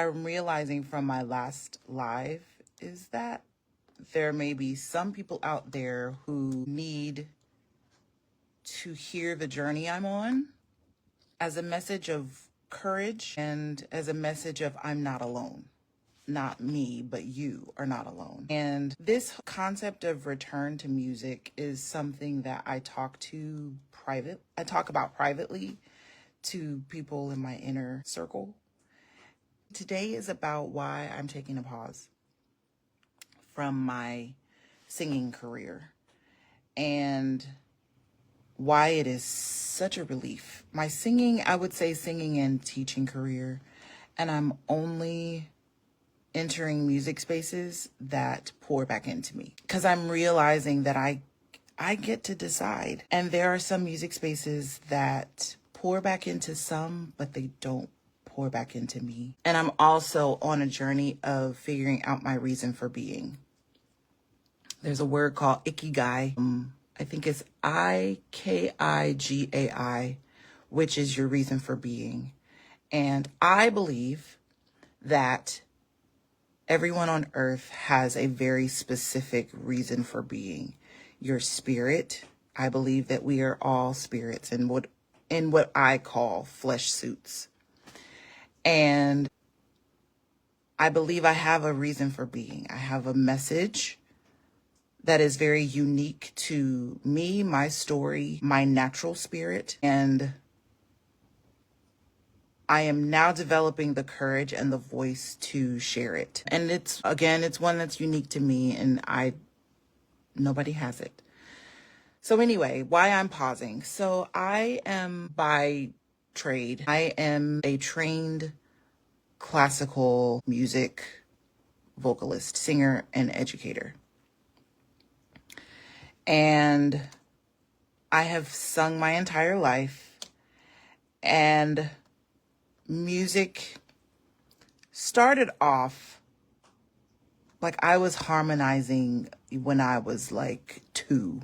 I'm realizing from my last live is that there may be some people out there who need to hear the journey I'm on as a message of courage and as a message of I'm not alone. Not me, but you are not alone. And this concept of return to music is something that I talk about privately to people in my inner circle. Today is about why I'm taking a pause from my singing career and why it is such a relief. My singing, I would say singing and teaching career, and I'm only entering music spaces that pour back into me because I'm realizing that I get to decide. And there are some music spaces that pour back into some, but they don't pour back into me. And I'm also on a journey of figuring out my reason for being. There's a word called ikigai. I think it's Ikigai, which is your reason for being. And I believe that everyone on earth has a very specific reason for being. Your spirit. I believe that we are all spirits in what I call flesh suits. And I believe I have a reason for being. I have a message that is very unique to me, my story, my natural spirit. And I am now developing the courage and the voice to share it. And it's one that's unique to me, and nobody has it. So anyway, why I'm pausing. So I am by trade. I am a trained classical music vocalist, singer, and educator. And I have sung my entire life, and music started off like I was harmonizing when I was like 2.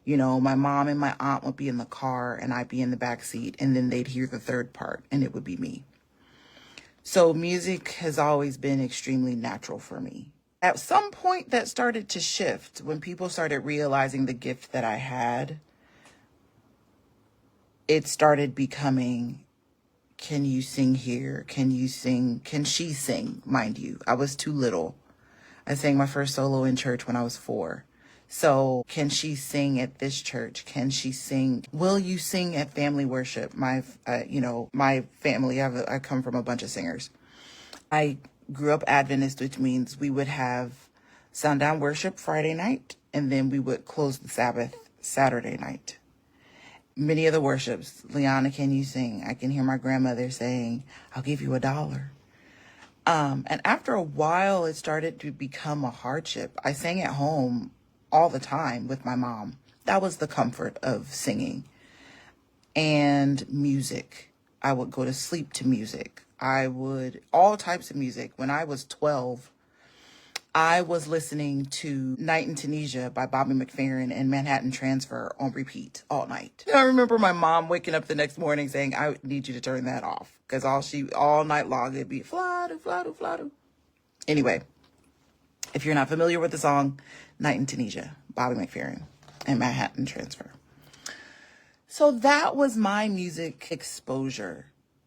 You know, my mom and my aunt would be in the car and I'd be in the back seat, and then they'd hear the third part and it would be me. So music has always been extremely natural for me. At some point that started to shift when people started realizing the gift that I had. It started becoming, can you sing here? Can you sing? Can she sing? Mind you, I was too little. I sang my first solo in church when I was 4. So can she sing at this church? Can she sing? Will you sing at family worship? My family, I come from a bunch of singers. I grew up Adventist, which means we would have sundown worship Friday night, and then we would close the Sabbath Saturday night. Many of the worships, Lianna, can you sing? I can hear my grandmother saying, I'll give you $1. And after a while, it started to become a hardship. I sang at home all the time with my mom. That was the comfort of singing. And music. I would go to sleep to music. All types of music. When I was 12, I was listening to Night in Tunisia by Bobby McFerrin and Manhattan Transfer on repeat all night. I remember my mom waking up the next morning saying, I need you to turn that off. Because all night long, it'd be fladu, fladu, fladu. Anyway, if you're not familiar with the song, Night in Tunisia, Bobby McFerrin and Manhattan Transfer. So that was my music exposure.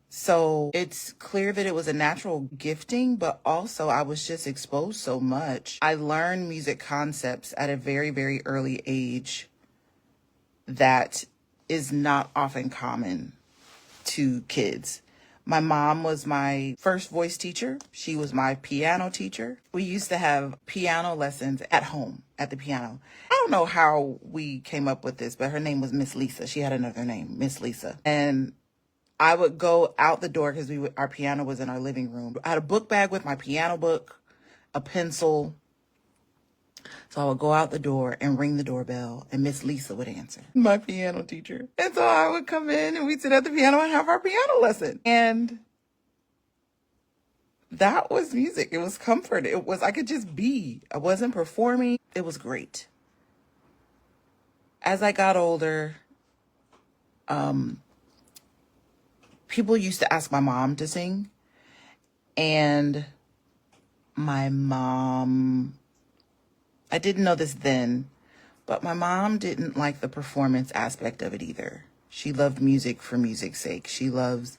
So it's clear that it was a natural gifting, but also I was just exposed so much. I learned music concepts at a very, very early age that is not often common to kids. My mom was my first voice teacher. She was my piano teacher. We used to have piano lessons at home at the piano. I don't know how we came up with this, but her name was Miss Lisa. She had another name, Miss Lisa. And I would go out the door because our piano was in our living room. I had a book bag with my piano book, a pencil. So I would go out the door and ring the doorbell, and Miss Lisa would answer, my piano teacher. And so I would come in and we'd sit at the piano and have our piano lesson. And that was music. It was comfort. I could just be. I wasn't performing. It was great. As I got older, people used to ask my mom to sing. And my mom, I didn't know this then, but my mom didn't like the performance aspect of it either. She loved music for music's sake. She loved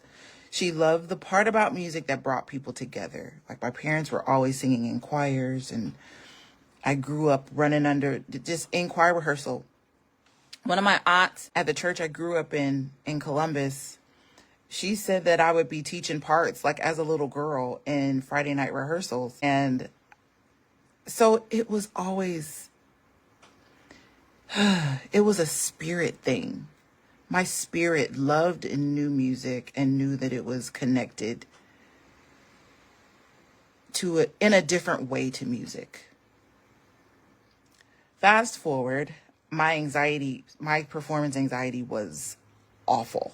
the part about music that brought people together. Like, my parents were always singing in choirs, and I grew up running under just in choir rehearsal. One of my aunts at the church I grew up in Columbus, she said that I would be teaching parts like as a little girl in Friday night rehearsals. And so it was always, it was a spirit thing. My spirit loved and knew music and knew that it was connected to it in a different way to music. Fast forward, my performance anxiety was awful.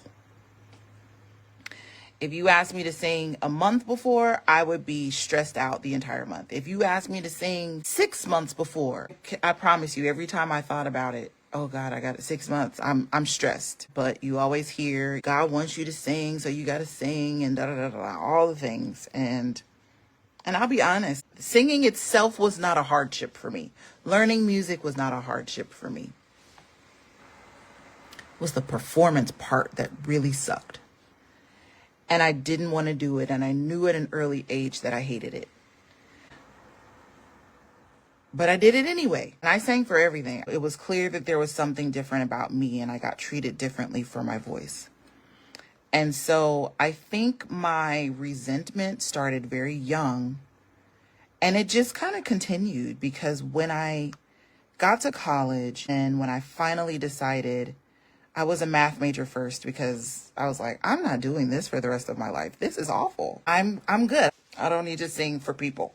If you asked me to sing a month before, I would be stressed out the entire month. If you asked me to sing 6 months before, I promise you, every time I thought about it, oh God, I got it 6 months, I'm stressed. But you always hear, God wants you to sing, so you got to sing, and all the things. And I'll be honest, singing itself was not a hardship for me. Learning music was not a hardship for me. It was the performance part that really sucked. And I didn't want to do it. And I knew at an early age that I hated it. But I did it anyway. And I sang for everything. It was clear that there was something different about me, and I got treated differently for my voice. And so I think my resentment started very young, and it just kind of continued, because when I got to college and when I finally decided, I was a math major first because I was like, I'm not doing this for the rest of my life. This is awful. I'm good. I don't need to sing for people.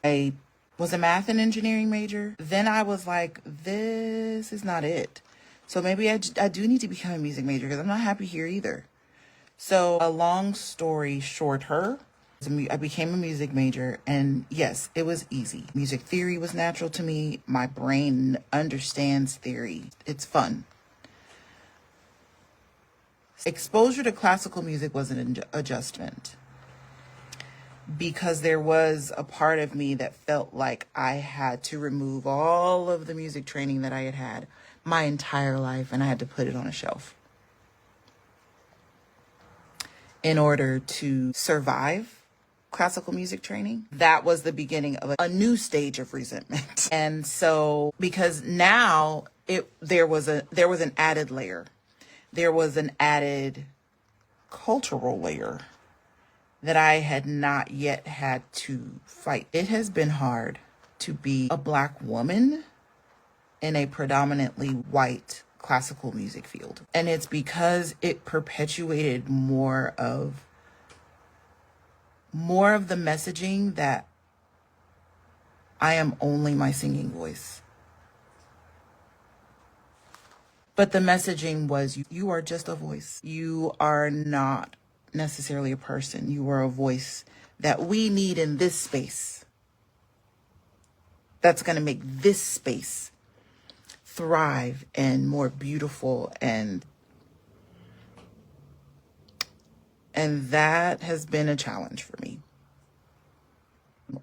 I was a math and engineering major. Then I was like, this is not it. So maybe I do need to become a music major, because I'm not happy here either. So a long story shorter, I became a music major, and yes, it was easy. Music theory was natural to me. My brain understands theory. It's fun. Exposure to classical music was an adjustment, because there was a part of me that felt like I had to remove all of the music training that I had had my entire life, and I had to put it on a shelf in order to survive classical music training. That was the beginning of a new stage of resentment. And so, because now there was an added layer. There was an added cultural layer that I had not yet had to fight. It has been hard to be a Black woman in a predominantly white classical music field. And it's because it perpetuated more of the messaging that I am only my singing voice. But the messaging was, you are just a voice. You are not necessarily a person. You are a voice that we need in this space. That's going to make this space thrive and more beautiful, and that has been a challenge for me.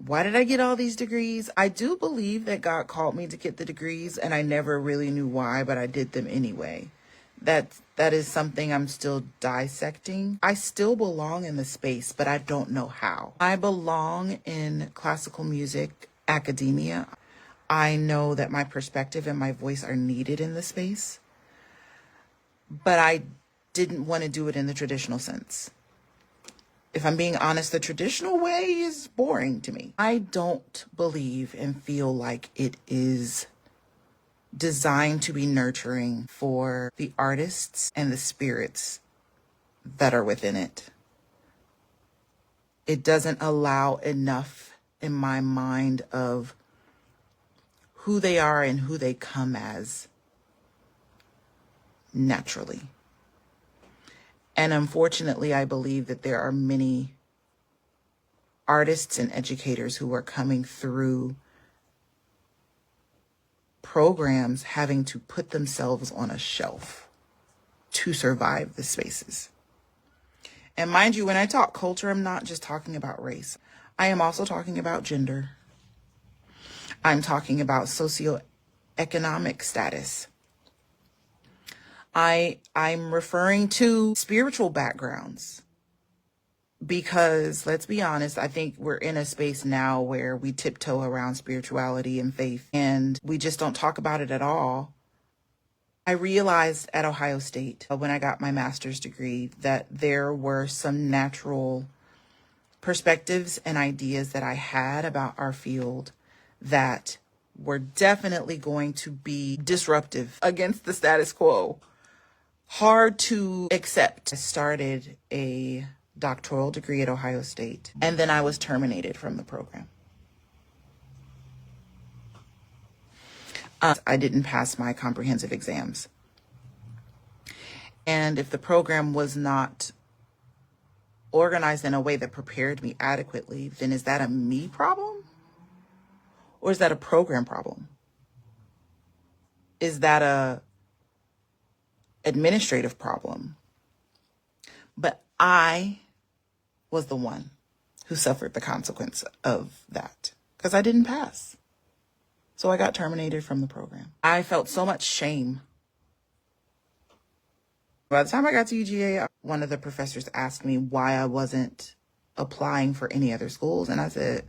Why did I get all these degrees? I do believe that God called me to get the degrees, and I never really knew why, but I did them anyway. That is something I'm still dissecting. I still belong in the space, but I don't know how. I belong in classical music academia. I know that my perspective and my voice are needed in the space, but I didn't want to do it in the traditional sense. If I'm being honest, the traditional way is boring to me. I don't believe and feel like it is designed to be nurturing for the artists and the spirits that are within it. It doesn't allow enough in my mind of who they are and who they come as naturally. And unfortunately, I believe that there are many artists and educators who are coming through programs having to put themselves on a shelf to survive the spaces. And mind you, when I talk culture, I'm not just talking about race. I am also talking about gender. I'm talking about socioeconomic status. I'm referring to spiritual backgrounds. Because let's be honest, I think we're in a space now where we tiptoe around spirituality and faith, and we just don't talk about it at all. I realized at Ohio State when I got my master's degree that there were some natural perspectives and ideas that I had about our field that were definitely going to be disruptive against the status quo. Hard to accept. I started a doctoral degree at Ohio State, and then I was terminated from the program. I didn't pass my comprehensive exams. And if the program was not organized in a way that prepared me adequately, then is that a me problem? Or is that a program problem? Is that a administrative problem? But I was the one who suffered the consequence of that because I didn't pass. So I got terminated from the program. I felt so much shame. By the time I got to UGA, one of the professors asked me why I wasn't applying for any other schools. And I said,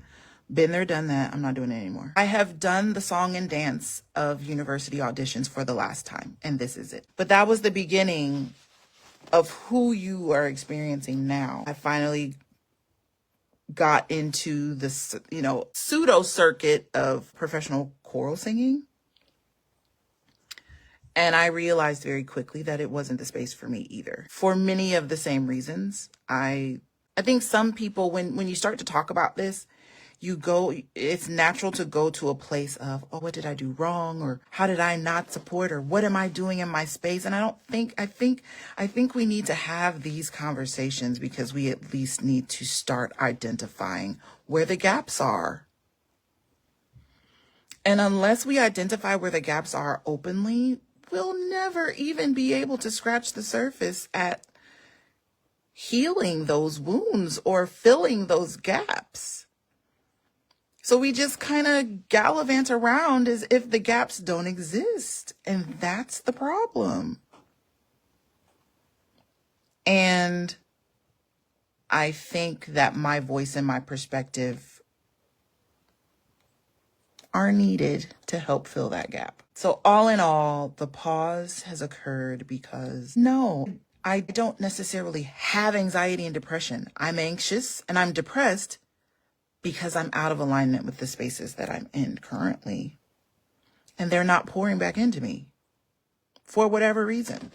been there, done that. I'm not doing it anymore. I have done the song and dance of university auditions for the last time, and this is it. But that was the beginning of who you are experiencing now. I finally got into this, pseudo circuit of professional choral singing. And I realized very quickly that it wasn't the space for me either. For many of the same reasons. I think some people, when you start to talk about this, it's natural to go to a place of, oh, what did I do wrong? Or how did I not support? Or what am I doing in my space? And I think we need to have these conversations because we at least need to start identifying where the gaps are. And unless we identify where the gaps are openly, we'll never even be able to scratch the surface at healing those wounds or filling those gaps. So we just kind of gallivant around as if the gaps don't exist. And that's the problem. And I think that my voice and my perspective are needed to help fill that gap. So all in all, the pause has occurred because no, I don't necessarily have anxiety and depression. I'm anxious and I'm depressed because I'm out of alignment with the spaces that I'm in currently. And they're not pouring back into me for whatever reason.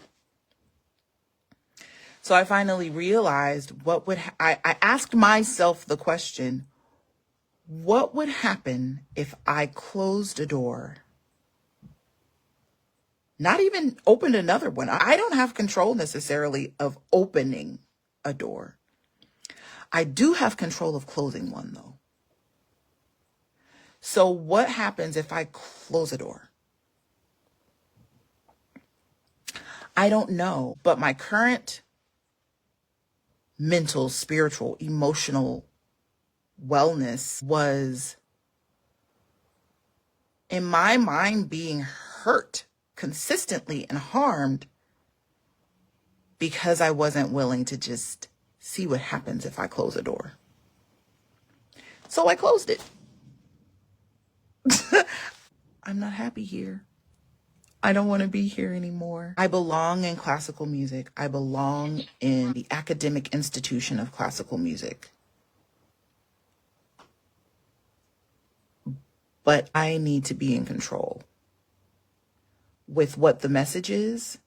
So I finally realized I asked myself the question, what would happen if I closed a door? Not even opened another one. I don't have control necessarily of opening a door. I do have control of closing one though. So what happens if I close a door? I don't know, but my current mental, spiritual, emotional wellness was, in my mind, being hurt consistently and harmed because I wasn't willing to just see what happens if I close a door. So I closed it. I'm not happy here. I don't want to be here anymore. I belong in classical music. I belong in the academic institution of classical music. But I need to be in control with what the message is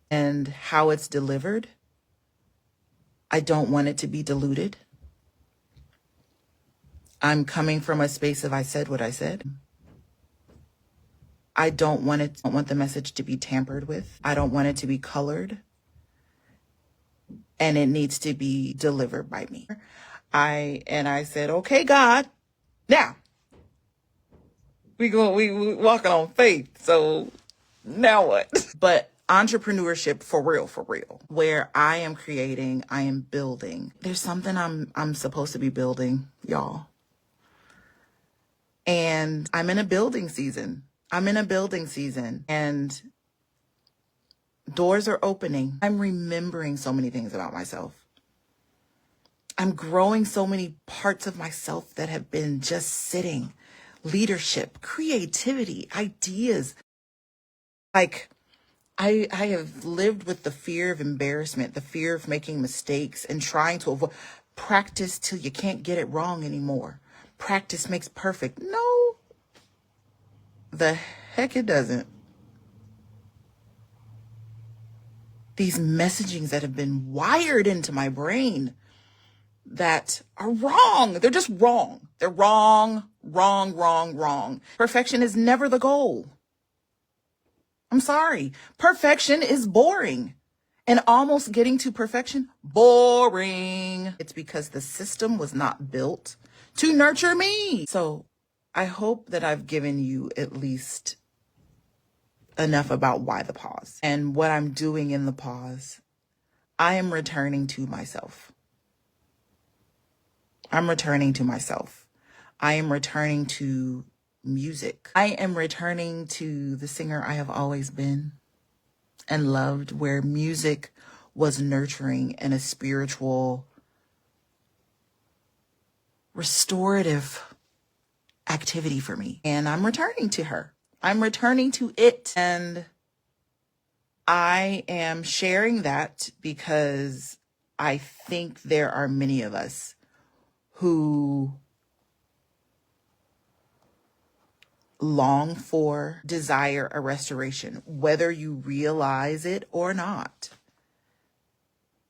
and how it's delivered. I don't want it to be diluted. I'm coming from a space of I said what I said. I don't want the message to be tampered with. I don't want it to be colored. And it needs to be delivered by me. I said, okay, God, now we walking on faith. So now what? But entrepreneurship for real, where I am creating, I am building. There's something I'm supposed to be building, y'all. And I'm in a building season. And doors are opening. I'm remembering so many things about myself. I'm growing so many parts of myself that have been just sitting. Leadership, creativity, ideas. Like, I have lived with the fear of embarrassment, the fear of making mistakes and trying to avoid. Practice till you can't get it wrong anymore. Practice makes perfect. No, the heck it doesn't. These messagings that have been wired into my brain that are wrong. They're just wrong. They're wrong. Perfection is never the goal. I'm sorry. Perfection is boring. And almost getting to perfection, boring. It's because the system was not built to nurture me. So I hope that I've given you at least enough about why the pause and what I'm doing in the pause. I am returning to myself. I'm returning to myself. I am returning to music. I am returning to the singer I have always been and loved, where music was nurturing and a spiritual, restorative activity for me. And I'm returning to her. I'm returning to it. And I am sharing that because I think there are many of us who long for, desire a restoration, whether you realize it or not.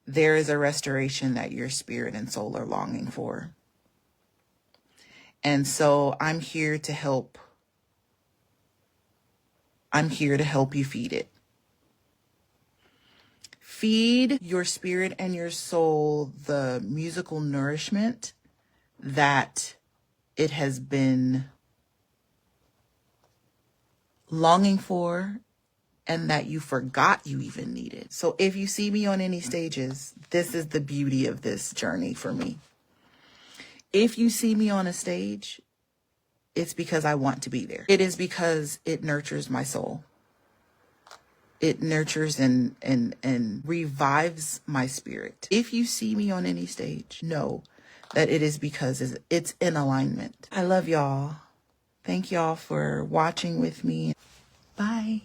There is a restoration that your spirit and soul are longing for. And so I'm here to help. I'm here to help you feed it. Feed your spirit and your soul the musical nourishment that it has been longing for and that you forgot you even needed. So if you see me on any stages, this is the beauty of this journey for me. If you see me on a stage, it's because I want to be there. It is because it nurtures my soul. It nurtures and revives my spirit. If you see me on any stage, know that it is because it's in alignment. I love y'all. Thank y'all for watching with me. Bye.